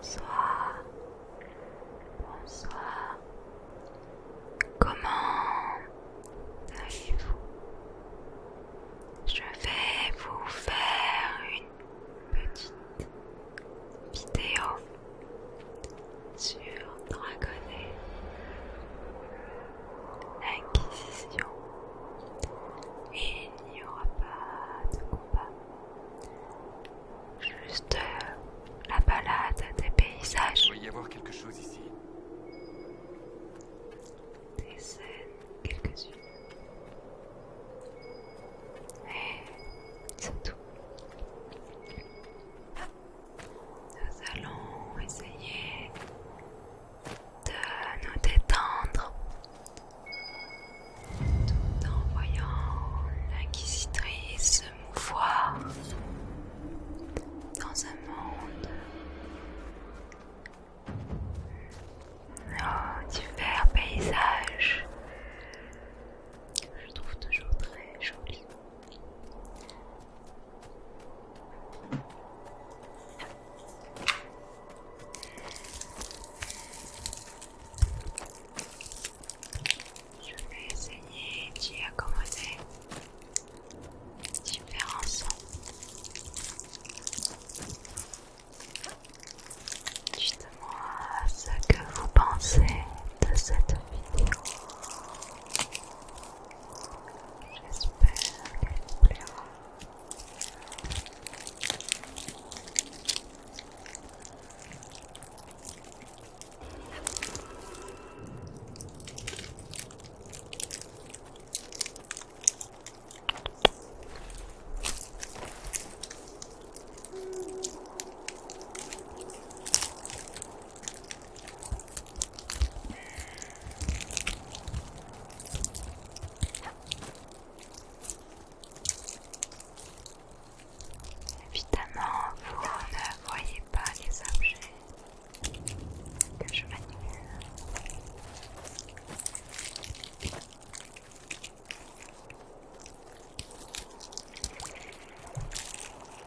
Bonsoir, bonsoir. Comment allez-vous? Je vais vous faire une petite vidéo sur Dragonnet, l'Inquisition. Il n'y aura pas de combat, juste la balade des paysages. Il doit y avoir quelque chose ici. Des scènes, quelques-unes. Et c'est tout. Nous allons essayer de nous détendre tout en voyant l'inquisitrice se mouvoir dans un monde aux divers paysages que je trouve toujours très jolis. Je vais essayer d'y accommoder différents sons. Dites-moi ce que vous pensez de cette vidéo. J'espère qu'elle vous plaira. Évidemment, vous ne voyez pas les objets que je manipule.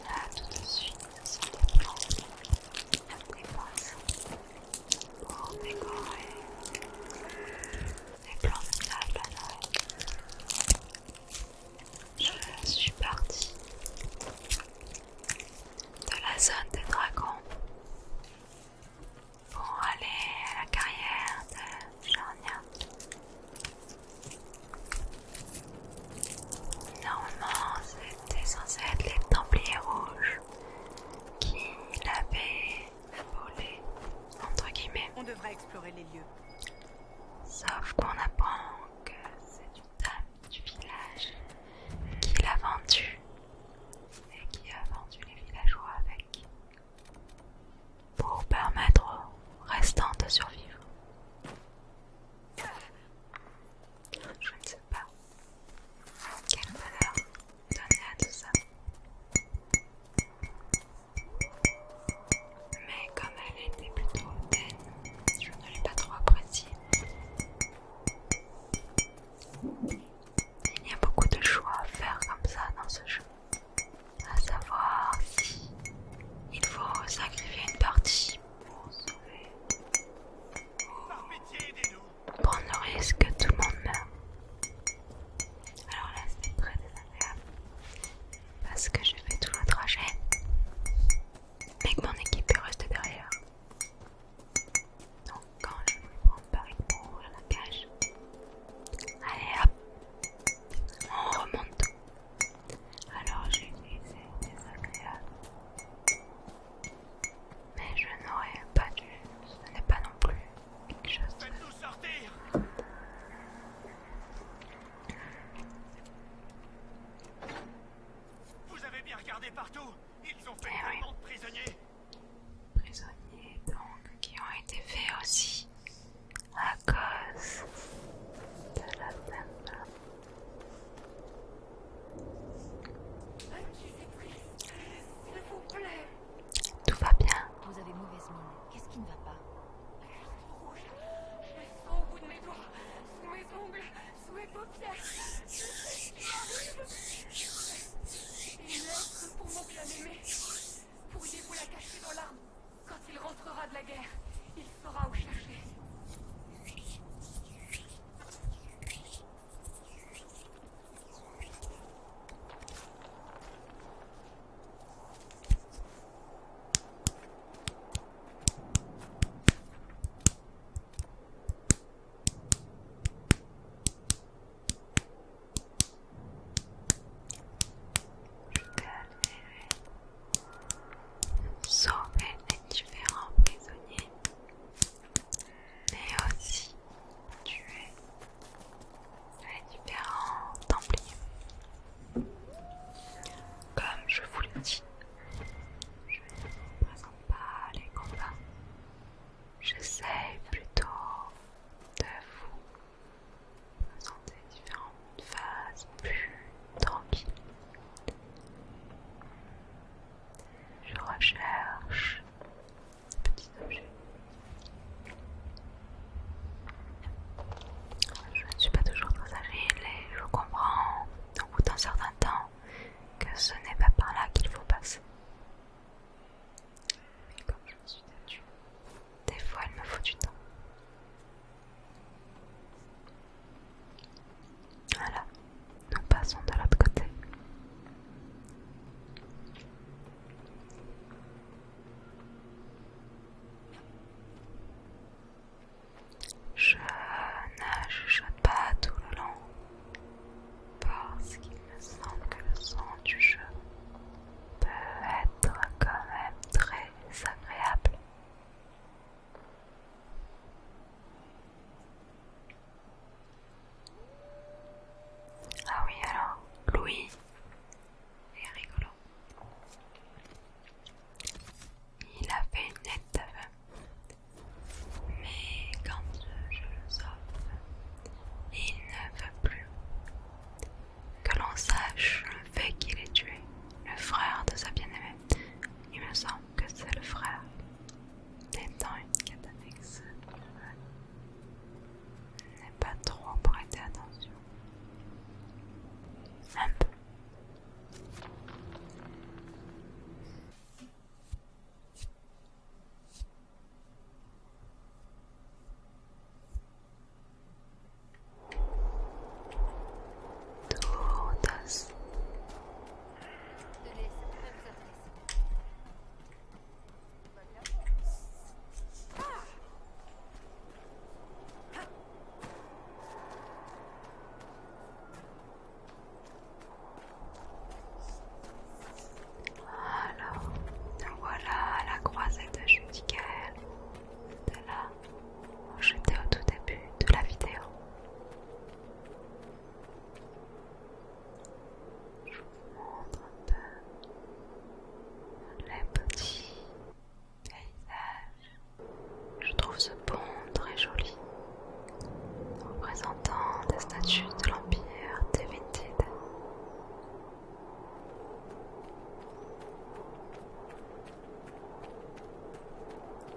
Là, tout de suite, ce sont des plantes, des poissons pour décorer les plantes de table à Noël. Je suis partie de la zone des dragons pour aller à la carrière de Jarnia. Normalement, c'était censé être les Templiers rouges qui l'avaient volé, entre guillemets. On devrait explorer les lieux. Sauf qu'on apprend que c'est une dame du village qui l'a vendu et qui a vendu les villageois avec pour permettre aux restants de survivre. Je ne sais pas quelle valeur donner à tout ça. Mais comme elle était plutôt hautaine, je ne l'ai pas trop appréciée. Il y a beaucoup de choix à faire comme ça dans ce jeu. À savoir si il faut sacrifier une partie pour sauver Par pitié, aidez-nous. prendre le risque que tout le monde meure. Alors là, c'est très désagréable parce que j'ai fait tout le trajet mais que mon équipe est restée derrière. Donc quand je me prends Paris pour ouvrir la cage, allez hop, on remonte tout. Alors j'ai utilisé désagréable, mais je n'aurais pas dû, ce n'est pas non plus quelque chose de... Faites-nous sortir. Vous avez bien regardé partout. Ils ont fait Eh oui. tellement de prisonniers. prisonniers donc qui ont été faits aussi à cause de la dame. S'il vous plaît. Tout va bien. Vous avez mauvaise mine. Qu'est-ce qui ne va pas? Rouge. Je sens au bout de mes doigts, sous mes ongles, sous mes paupières. Une lettre pour mon bien-aimé. Pourriez-vous la cacher dans l'arbre quand il rentrera de guerre, il saura où chercher. Sauver les différents prisonniers, mais aussi tuer les différents templiers. Comme je vous l'ai dit, je ne présente pas les combats. J'essaye plutôt de vous présenter différentes phases plus tranquilles. Je recherche des petits objets. Je ne suis pas toujours très agile et je comprends au bout d'un certain temps que ce n'est pas par là qu'il faut passer. Mais comme je me suis têtue, des fois il me faut du temps. Voilà, nous passons de l'autre côté. Je ne chuchote pas tout le long parce qu'il me semble que le son du jeu peut être quand même très agréable. Ah oui, alors, Louis est rigolo. Il a fait une étape, mais quand je le sauve, il ne veut plus que l'on sache le fait qu'il ait tué le frère de sa bien-aimée. Il me semble que c'est le frère. Étant une catanexe, je n'ai pas trop prêté attention. Un peu. Todas. Tenez, ça pourrait vous intéresser. Tout va bien? Alors, nous voilà à la croisée de Judicaël. De là où j'étais au tout début de la vidéo. Je vous montre un peu les petits paysages. Je trouve ce pont très joli, représentant des statues de l'Empire Tevinted.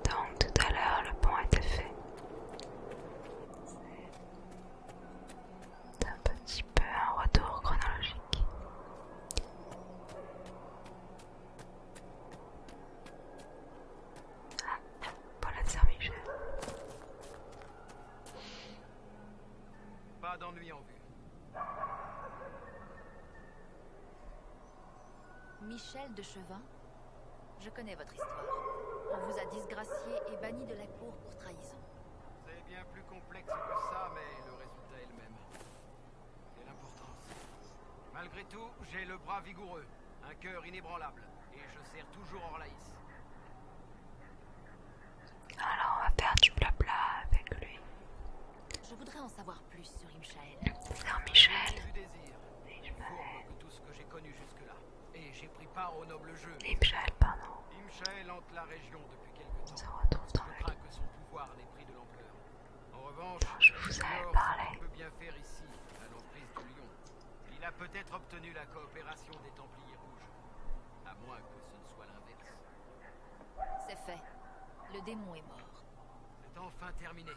Donc tout à l'heure le pont était fait. C'est un petit peu un retour chronologique. Ah, voilà de Saint-Michel. Pas d'ennui en vue. Michel de Chevin? Je connais votre histoire. On vous a disgracié et banni de la cour pour trahison. C'est bien plus complexe que ça, mais le résultat est le même. C'est l'importance. Malgré tout, j'ai le bras vigoureux, un cœur inébranlable, et je sers toujours Orlaïs. Alors on va faire du blabla avec lui. Je voudrais en savoir plus sur Imshael. Saint-Michel. Du désir, plus fourbe que tout ce que j'ai connu jusque-là. Et j'ai pris part au noble jeu. Imshael, pardon. Imshael hante la région depuis quelque On se temps. retrouve dans Je le crains que son pouvoir n'ait pris de l'ampleur. En revanche, je vous avais j'ignore parlé. ce qu'il peut bien faire ici, à l'emprise du lion. Il a peut-être obtenu la coopération des Templiers rouges. À moins que ce ne soit l'inverse. C'est fait. Le démon est mort. C'est enfin terminé.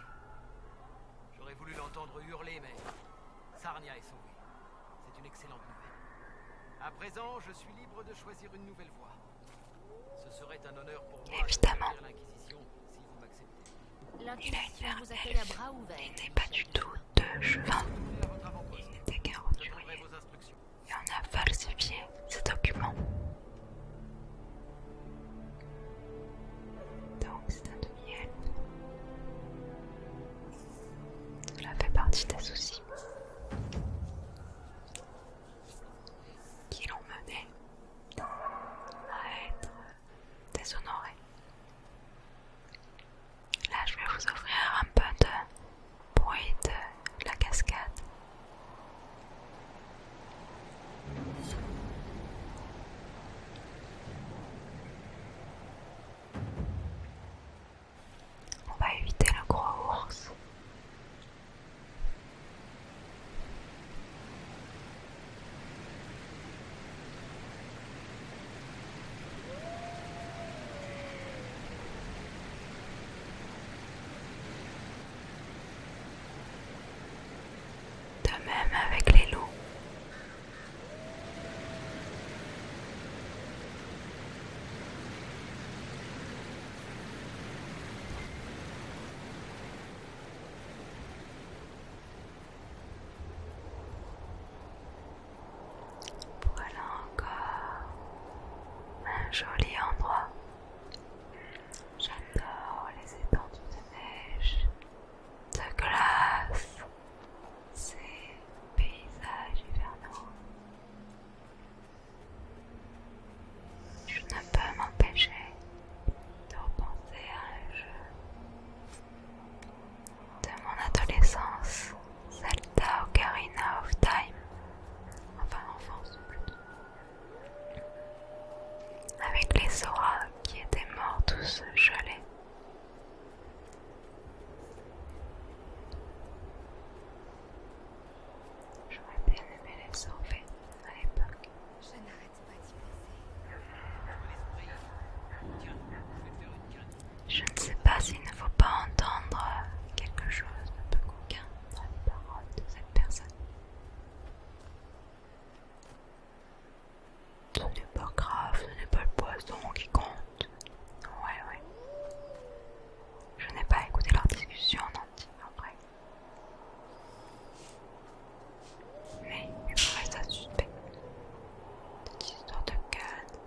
J'aurais voulu l'entendre hurler, mais Sarnia est sauvée. C'est une excellente nouvelle. À présent, je suis libre de choisir une nouvelle voie. Ce serait un honneur pour moi Évidemment. de servir l'Inquisition si gentil, Il a une si on vous verve accueille à elfe. bras ouverts. Il n'est pas du tout de chemin. Retournez à votre avant-poste. Il n'était qu'un Je donnerai roturier. vos instructions. Et on a falsifié ces documents. Donc c'est un demi-elfe. Cela fait partie des soucis qui l'ont mené à être déshonoré. Là je vais vous offrir un peu de bruit de la cascade. On va éviter le gros ours. De même avec les loups. Voilà encore un joli endroit. J'adore les étendues de neige, de glace, ces paysages hivernaux. Je ne peux m'empêcher de repenser à un jeu de mon adolescence, Zelda Ocarina of Time, enfin enfance plutôt, avec les Sora qui étaient morts tous gelés. J'aurais bien aimé les sauver à l'époque. Je n'arrête pas d'y penser. Tiens, je vais te faire une canne. Je ne sais pas s'il ne faut pas entendre quelque chose de peu coquin dans les paroles de cette personne. Ce n'est pas grave, ce n'est pas le poisson qui compte. Ouais. Je n'ai pas écouté leur discussion en entier en vrai. Mais il me reste à suspect. Cette histoire de canne.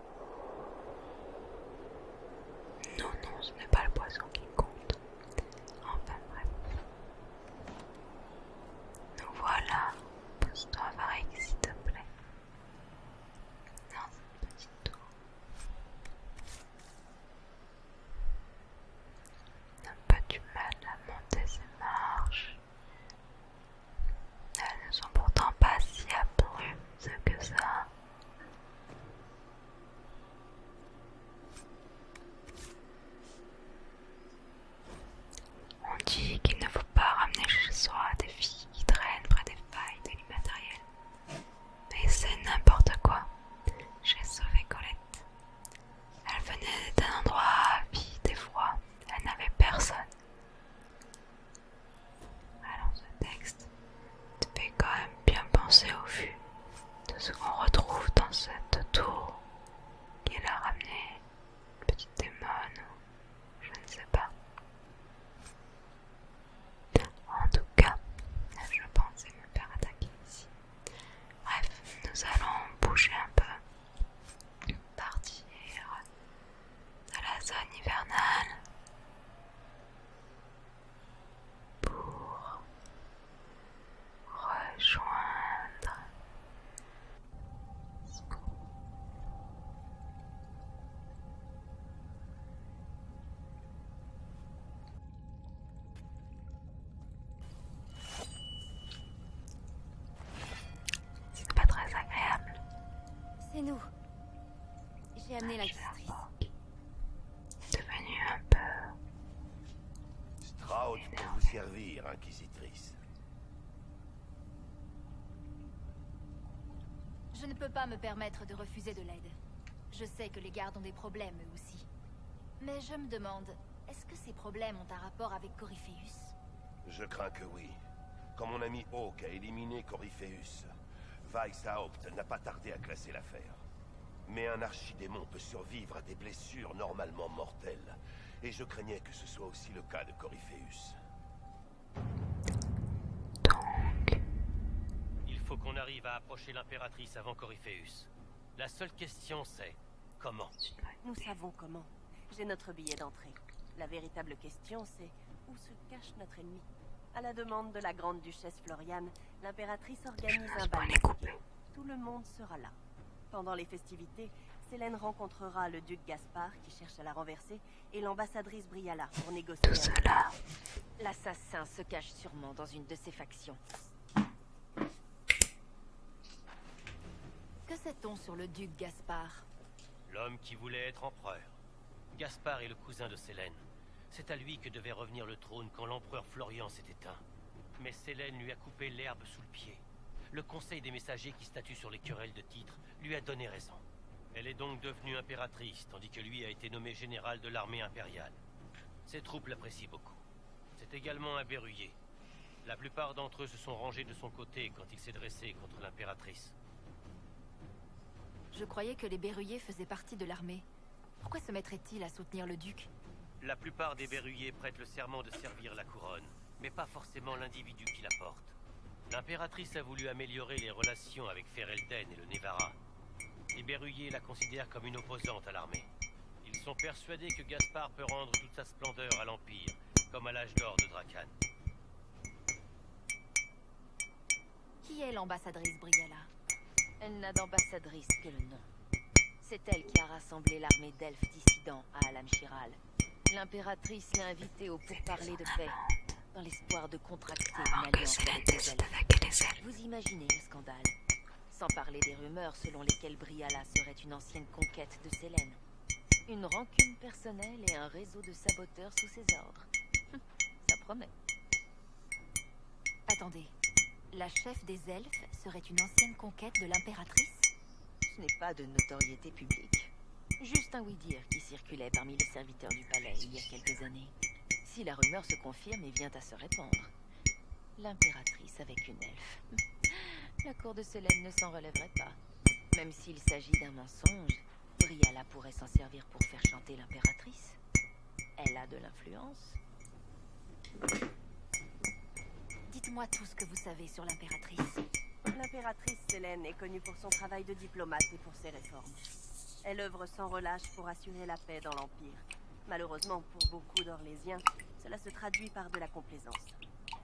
Non, ce n'est pas le poisson qui compte. Enfin bref. Nous voilà. Pousse-toi Varek s'il te plaît. Dans cette petite tour. Un peu du mal à monter ces marches. Elles ne sont pourtant pas si abruptes que ça. On dit qu'il ne faut pas ramener chez soi des filles qui traînent près des failles de l'immatériel. Mais c'est n'importe quoi. J'ai sauvé Colette. Elle venait d'un endroit vide et froid. Elle n'avait personne. Alors ce texte te fait quand même bien penser au vu de ce qu'on retrouve dans cette tour qu'elle a ramené. Une petite démon, je ne sais pas. En tout cas, je pensais me faire attaquer ici. Bref, nous allons bouger un peu, partir de la zone hivernale pour rejoindre c'est pas très agréable. C'est nous. J'ai amené la Je vais guistrice. remarquer. C'est devenu un peu... Stroud pour vous servir, Inquisitrice. Je ne peux pas me permettre de refuser de l'aide. Je sais que les gardes ont des problèmes eux aussi. Mais je me demande, est-ce que ces problèmes ont un rapport avec Corypheus? Je crains que oui. Quand mon ami Hawk a éliminé Corypheus, Weishaupt n'a pas tardé à classer l'affaire. Mais un archidémon peut survivre à des blessures normalement mortelles. Et je craignais que ce soit aussi le cas de Corypheus. Donc, Il faut qu'on arrive à approcher l'impératrice avant Corypheus. La seule question c'est... comment? Nous savons comment. J'ai notre billet d'entrée. La véritable question, c'est où se cache notre ennemi. À la demande de la grande duchesse Floriane, l'impératrice organise un bal masqué. Tout le monde sera là. Pendant les festivités, Célène rencontrera le duc Gaspard, qui cherche à la renverser, et l'ambassadrice Briala pour négocier. tout cela, L'assassin se cache sûrement dans une de ses factions. Que sait-on sur le duc Gaspard? L'homme qui voulait être empereur. Gaspard est le cousin de Célène. C'est à lui que devait revenir le trône quand l'empereur Florian s'est éteint. Mais Célène lui a coupé l'herbe sous le pied. Le conseil des messagers qui statue sur les querelles de titre lui a donné raison. Elle est donc devenue impératrice, tandis que lui a été nommé général de l'armée impériale. Ses troupes l'apprécient beaucoup. C'est également un berruyer. La plupart d'entre eux se sont rangés de son côté quand il s'est dressé contre l'impératrice. Je croyais que les berruyers faisaient partie de l'armée. Pourquoi se mettrait-il à soutenir le duc? La plupart des berruyers prêtent le serment de servir la couronne, mais pas forcément l'individu qui la porte. L'impératrice a voulu améliorer les relations avec Ferelden et le Nevarra. Les berruyers la considèrent comme une opposante à l'armée. Ils sont persuadés que Gaspard peut rendre toute sa splendeur à l'Empire, comme à l'âge d'or de Drakan. Qui est l'ambassadrice Briala? Elle n'a d'ambassadrice que le nom. C'est elle qui a rassemblé l'armée d'elfes dissidents à Alamshiral. L'impératrice l'a invitée au pourparlers de paix, dans l'espoir de contracter une que alliance Célène avec les décide elfes. avec les elfes. Vous imaginez le scandale. Sans parler des rumeurs selon lesquelles Briala serait une ancienne conquête de Célène. Une rancune personnelle et un réseau de saboteurs sous ses ordres. Ça promet. Attendez, la chef des elfes serait une ancienne conquête de l'impératrice? Ce n'est pas de notoriété publique. Juste un oui-dire qui circulait parmi les serviteurs du palais il y a quelques années. Si la rumeur se confirme et vient à se répandre. L'impératrice avec une elfe. La cour de Célène ne s'en relèverait pas. Même s'il s'agit d'un mensonge, Briala pourrait s'en servir pour faire chanter l'impératrice. Elle a de l'influence. Dites-moi tout ce que vous savez sur l'impératrice. L'impératrice Célène est connue pour son travail de diplomate et pour ses réformes. Elle œuvre sans relâche pour assurer la paix dans l'Empire. Malheureusement, pour beaucoup d'Orlésiens, cela se traduit par de la complaisance.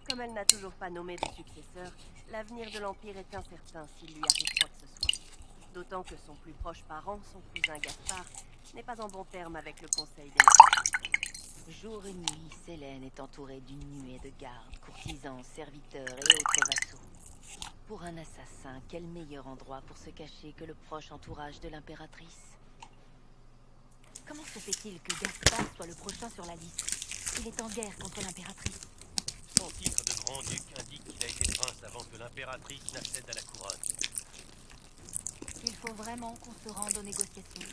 Comme elle n'a toujours pas nommé de successeur, l'avenir de l'Empire est incertain s'il lui arrive quoi que ce soit. D'autant que son plus proche parent, son cousin Gaspard, n'est pas en bon terme avec le conseil des messagers. Jour et nuit, Célène est entourée d'une nuée de gardes, courtisans, serviteurs et autres vassaux. Pour un assassin, quel meilleur endroit pour se cacher que le proche entourage de l'impératrice? Comment se fait-il que Gaspard soit le prochain sur la liste? Il est en guerre contre l'impératrice. Son titre de grand-duc indique qu'il a été prince avant que l'impératrice n'accède à la couronne. Il faut vraiment qu'on se rende aux négociations.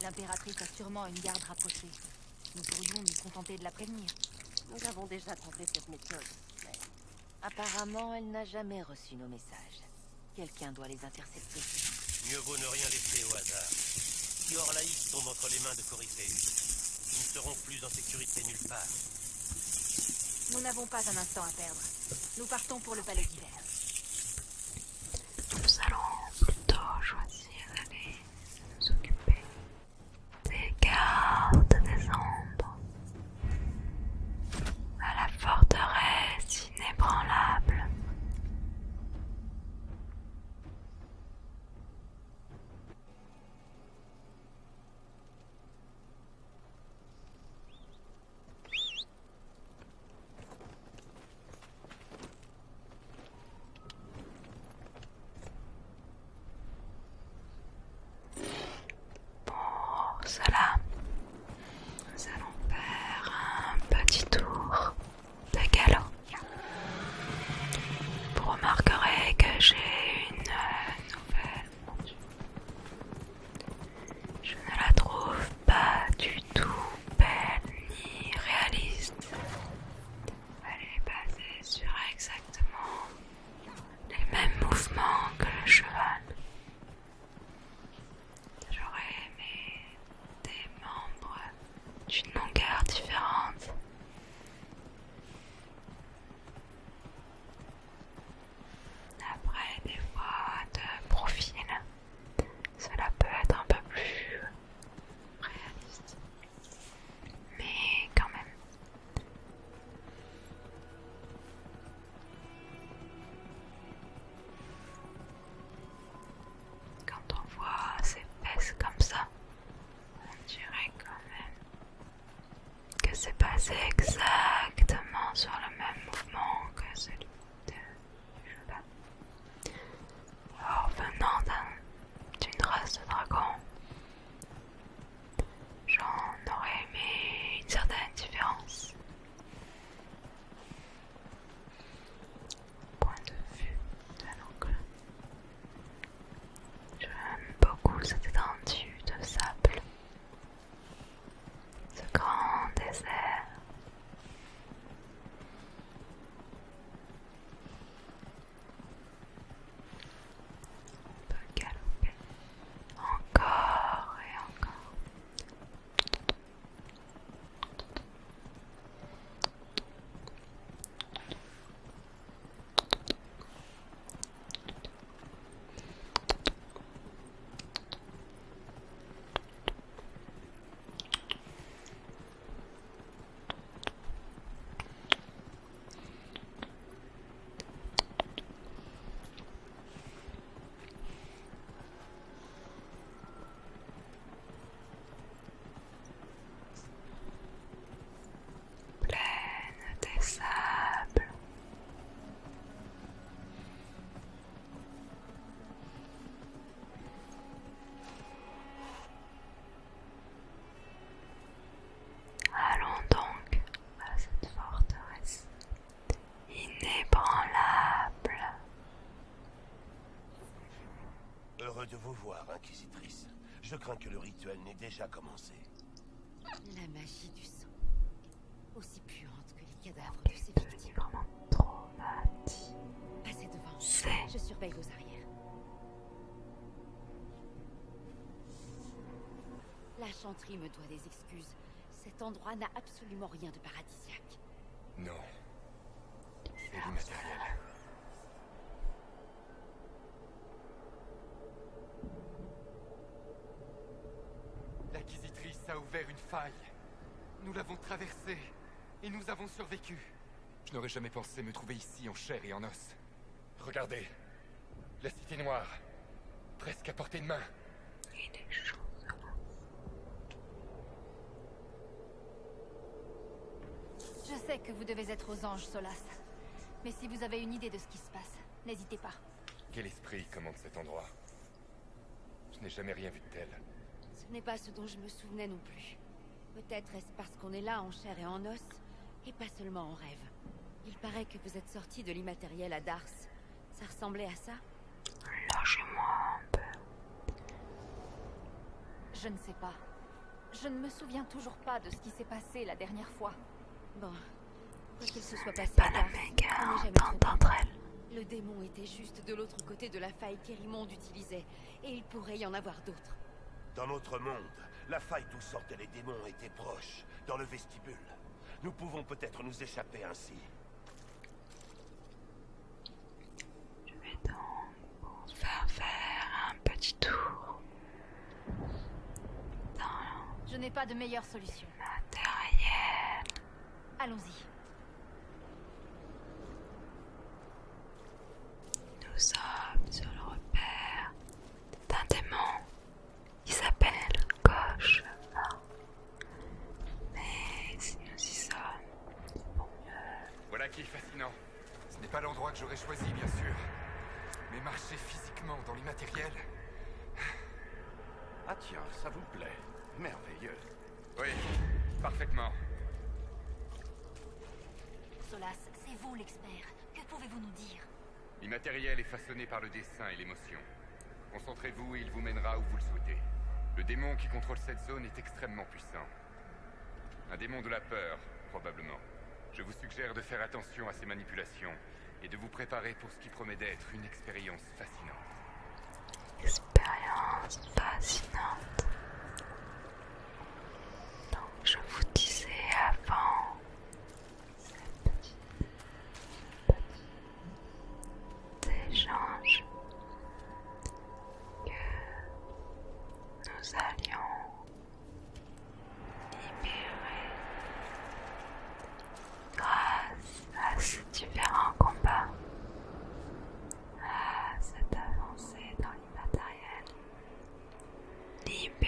L'impératrice a sûrement une garde rapprochée. Nous pourrions nous contenter de la prévenir. Nous avons déjà tenté cette méthode, mais apparemment, elle n'a jamais reçu nos messages. Quelqu'un doit les intercepter. Mieux vaut ne rien laisser au hasard. Si Orlaïs tombe entre les mains de Corypheus, nous ne serons plus en sécurité nulle part. Nous n'avons pas un instant à perdre. Nous partons pour le palais d'hiver. Nous allons plutôt choisir d'aller nous occuper des gardes des ombres à la forteresse inébranlable. basé exactement sur le même mouvement que celui de Jola. Alors venant d'une race de dragons, j'en aurais aimé une certaine différence. Point de vue de l'oncle. J'aime beaucoup cette étendue de sable, ce grand désert. On peut galoper encore et encore. Pleine des sables. Allons donc à cette forteresse inébranlable. Heureux de vous voir, Inquisitrice. Je crains que le rituel n'ait déjà commencé. La magie du sang. Aussi puante que les cadavres de ses C'est victimes. vraiment traumatique. Passez devant. C'est Je surveille vos arrières. La chanterie me doit des excuses. Cet endroit n'a absolument rien de paradisiaque. Non. C'est l'immatériel. L'Inquisitrice a ouvert une faille. Nous l'avons traversée et nous avons survécu. Je n'aurais jamais pensé me trouver ici en chair et en os. Regardez. La cité noire. Presque à portée de main. il est chaud. Je sais que vous devez être aux anges, Solas. Mais si vous avez une idée de ce qui se passe, n'hésitez pas. Quel esprit commande cet endroit? Je n'ai jamais rien vu de tel. Ce n'est pas ce dont je me souvenais non plus. Peut-être est-ce parce qu'on est là en chair et en os, et pas seulement en rêve. Il paraît que vous êtes sorti de l'immatériel à Dars. Ça ressemblait à ça? Lâchez-moi un peu. Je ne sais pas. Je ne me souviens toujours pas de ce qui s'est passé la dernière fois. Bon, quoi qu'il se soit passé Pas à la Dars, méga on n'est jamais entente trop entre elles. Le démon était juste de l'autre côté de la faille qu'Erimonde utilisait, et il pourrait y en avoir d'autres. Dans notre monde, la faille d'où sortaient les démons était proche, dans le vestibule. Nous pouvons peut-être nous échapper ainsi. Je vais donc vous faire un petit tour dans Je n'ai pas de meilleure solution. le matériel. Allons-y. Nous sommes sur le repère d'un démon qui s'appelle Cauchemar. Mais si nous y sommes, c'est pour mieux. Voilà qui est fascinant. Ce n'est pas l'endroit que j'aurais choisi, bien sûr. Mais marcher physiquement dans l'immatériel... Ah tiens, ça vous plaît. Merveilleux. Oui, parfaitement. Solas, c'est vous l'expert. Que pouvez-vous nous dire? L'immatériel est façonné par le dessin et l'émotion. Concentrez-vous et il vous mènera où vous le souhaitez. Le démon qui contrôle cette zone est extrêmement puissant. Un démon de la peur, probablement. Je vous suggère de faire attention à ces manipulations et de vous préparer pour ce qui promet d'être une expérience fascinante. Expérience fascinante. Donc je vous disais avant ce petit échange que nous allions libérer grâce à ces différents combats, à cette avancée dans l'immatériel, libérer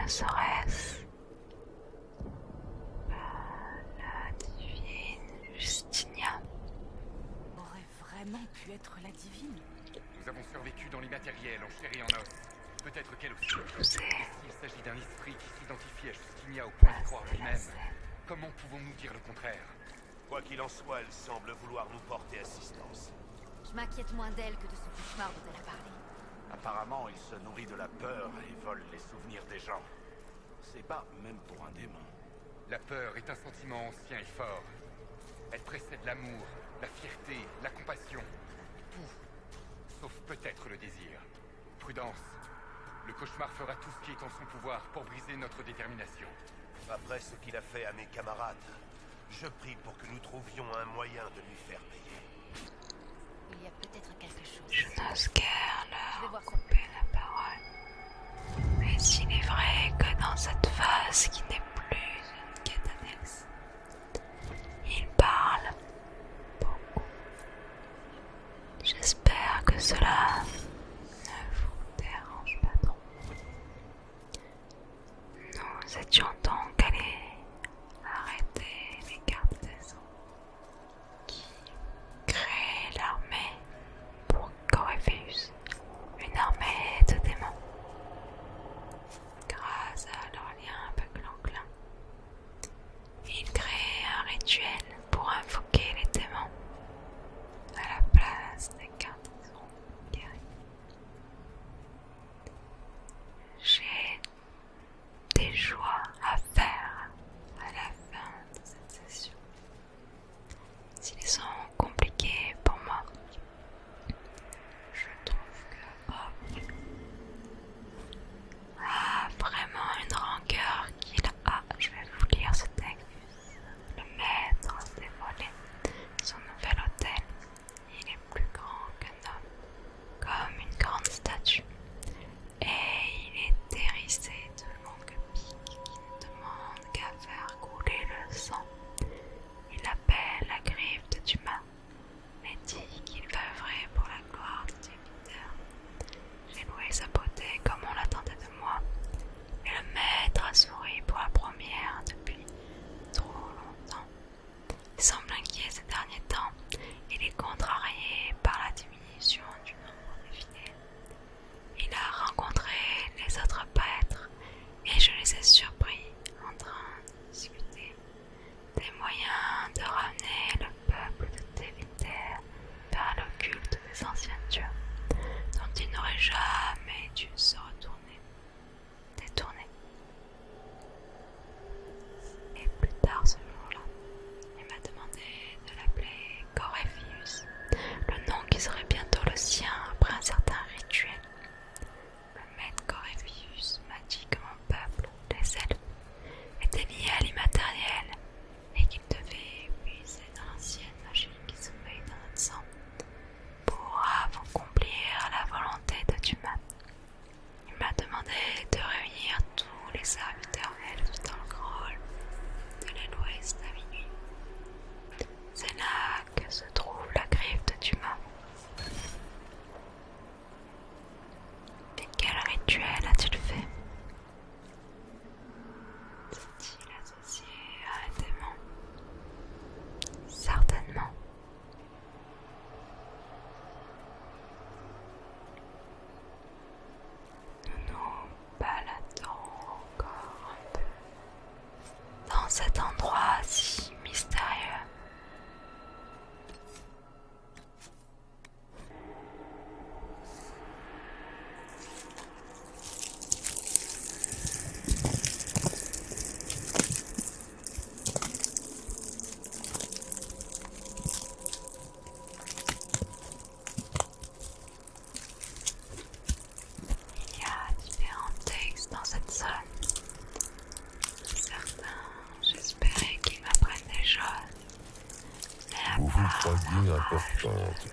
ne serait-ce la divine Justinia? Aurait vraiment pu être la divine? Nous avons survécu dans l'immatériel, en chair et en os. Peut-être qu'elle aussi. Je vous ai Et s'il s'agit d'un esprit qui s'identifie à Justinia au point d'y croire lui-même, comment pouvons-nous dire le contraire? Quoi qu'il en soit, elle semble vouloir nous porter assistance. Je m'inquiète moins d'elle que de ce cauchemar dont elle a parlé. Apparemment, il se nourrit de la peur et vole les souvenirs des gens. C'est bas, même pour un démon. La peur est un sentiment ancien et fort. Elle précède l'amour, la fierté, la compassion. Tout. Sauf peut-être le désir. Prudence. Le cauchemar fera tout ce qui est en son pouvoir pour briser notre détermination. Après ce qu'il a fait à mes camarades, je prie pour que nous trouvions un moyen de lui faire payer. Il y a peut-être quelque chose. Je n'ose guère Je vais leur voir ça. couper la parole. Mais il est vrai que dans cette phase qui n'est plus une quête annexe, il parle beaucoup. J'espère que cela ne vous dérange pas trop. Nous étions donc allés arrêter les gardes des eaux qui créent l'armée pour Corypheus, une armée de démons. Grâce à leur lien avec l'enclin, ils créent un rituel pour invoquer les démons à la place des garnisons guerriers. J'ai des choix à faire à la fin de cette session. S'ils sont compliqués pour moi, je trouve que Hawk a vraiment une rancœur qu'il a. Je vais vous lire ce texte. Le maître dévoilait son nouvel hôtel. Il est plus grand qu'un homme, comme une grande statue. Et il est hérissé de longues piques qui ne demandent qu'à faire couler le sang. Il l'appelle la griffe de Dumas, mais dit qu'il va œuvrer pour la gloire de Jupiter. J'ai loué sa beauté comme on l'attendait de moi, et le maître a souri pour la première depuis trop longtemps. Il semble inquiet ces derniers temps. Il est contrarié par la diminution du nombre des fidèles. Il a rencontré les autres prêtres et je les ai surpris en train de discuter des moyens de ramener le peuple de Tevinter vers le culte des anciens dieux, dont il n'aurait jamais dû se détourner. Et plus tard ce jour-là, il m'a demandé de l'appeler Corypheus, le nom qui serait bientôt le sien après un certain rituel. Le maître Corypheus m'a dit que mon peuple, les elfes, était lié à l'immatériel et qu'il devait puiser dans l'ancienne magie qui sommeille dans notre sang pour accomplir la volonté de Dumas. Il m'a demandé de réunir tous les serviteurs elfes dans le grand hall de l'aile ouest à minuit. C'est là que se trouve la griffe de Dumas. Et quel rituel a-t-il fait? S'est-il associé à un démon? Certainement. Nous nous baladons encore un peu dans cet endroit si mystérieux. Il y a différents textes dans cette zone. Certains, j'espérais qu'ils m'apprennent des choses. Mais Vous vous croyez importante.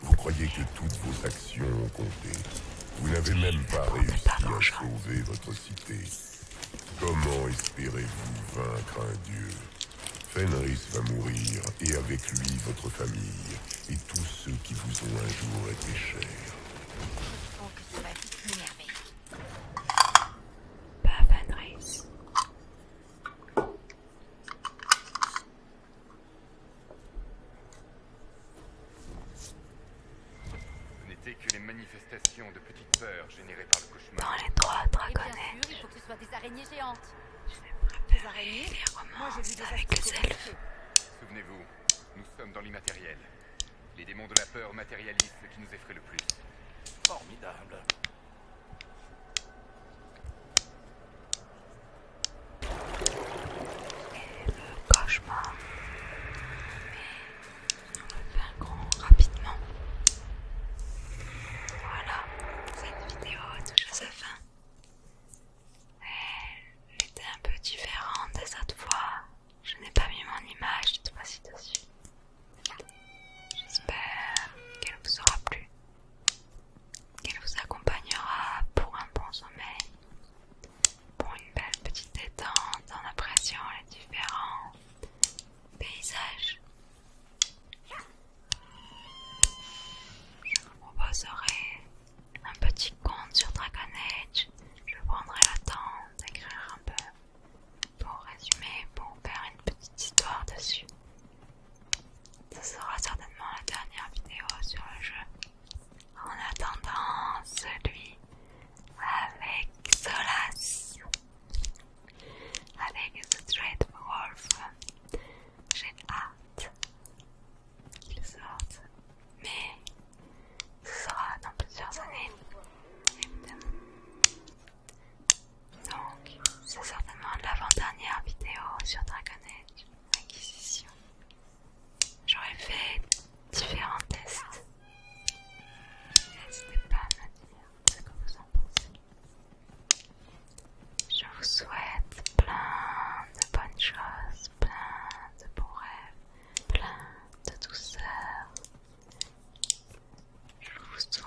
Vous croyez que toutes vos actions ont compté. Vous n'avez même pas réussi à sauver votre cité. Comment espérez-vous vaincre un dieu? Fenris va mourir, et avec lui votre famille, et tous ceux qui vous ont un jour été chers. Oh, que ça va vite m'énerver. n'était que les manifestations de petites peurs générées par le cauchemar. Dans les droits Et bien dragonnés, sûr, il faut que ce soit des araignées géantes. des Des araignées les Moi, j'ai vu romances des avec les asticots elfes. Souvenez-vous, nous sommes dans l'immatériel. Les démons de la peur matérialisent ce qui nous effraie le plus. Formidable. Cauchemar. Mais on le fait un grand rapidement. Voilà, cette vidéo touche à sa fin. Elle était un peu différente des autres fois. Je n'ai pas mis mon image cette fois-ci dessus. J'espère qu'elle vous aura plu, qu'elle vous accompagnera pour un bon sommeil, pour une belle petite détente en appréciant les différents paysages. Je vous proposerai un petit conte sur Dragon Age. Je prendrai le temps d'écrire un peu pour résumer, pour faire une petite histoire dessus. Ce sera certainement la dernière vidéo sur le jeu. En attendant celui avec Solas, avec The Dread Wolf, j'ai hâte qu'il sorte, mais ce sera dans plusieurs années, évidemment. Donc, c'est certainement l'avant-dernière vidéo sur Dragon Age Inquisition. J'aurais fait différents tests. N'hésitez pas à me dire ce que vous en pensez. Je vous souhaite plein de bonnes choses, plein de bons rêves, plein de douceur. Je vous souhaite